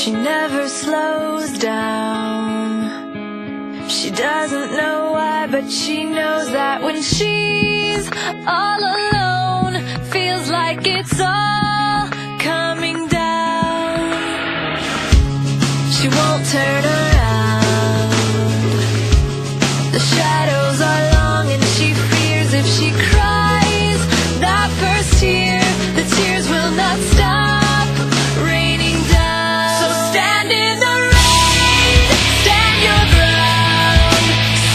She never slows down. She doesn't know why, but she knows that when she's all alone, feels like it's all coming down. She won't turn around. The shadows are long and she fears if she cries that first tear, the tears will not stop raining down. So stand in the rain, stand your ground,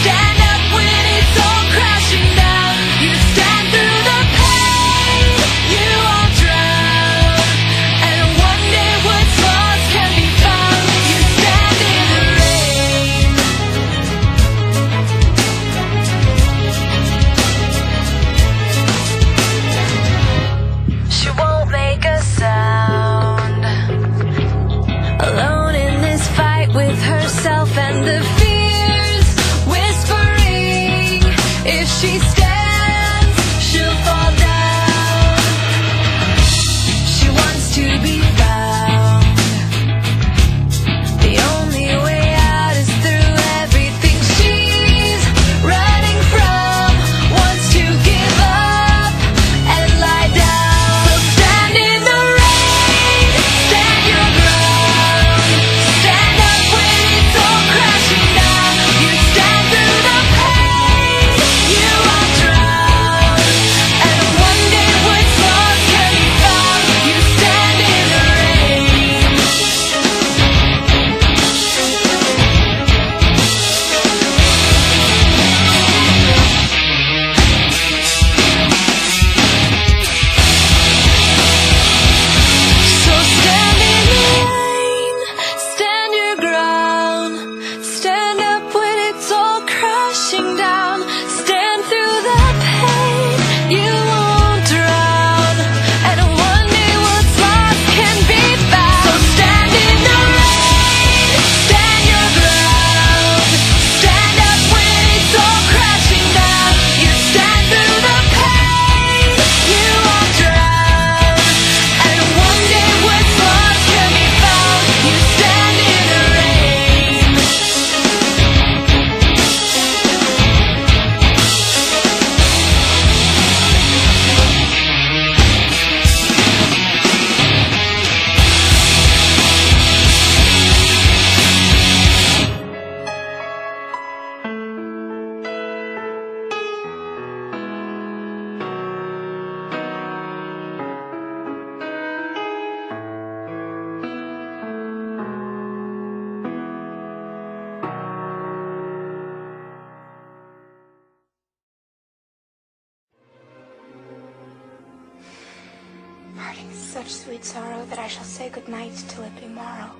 stand up when it's all crashing down. You stand through the pain, you won't drown, and one day what's lost can be found. You stand in the rain. She won't make a sound, alone in this fight with herself and the fears whispering. If she stands, she'll fall down. She wants to be found. The only way out is through everything she's running from. Wants to give up and lie down. So stand in the rain, stand your ground, stand up when it's all crashing down. You stand through the pain, you won't drown, and one day what's lost can be found. You stand in the rain. So stand in the rain, stand your ground, stand up when it's all crashing down. Stand through the pain, you won't drown, and one day what's lost can be found. So stand in the rain, stand your ground, stand up when it's all crashing down. You stand through the pain, you won't drown, and one day what's lost can be found. You stand in the rain. Parting is such sweet sorrow that I shall say good night till it be morrow.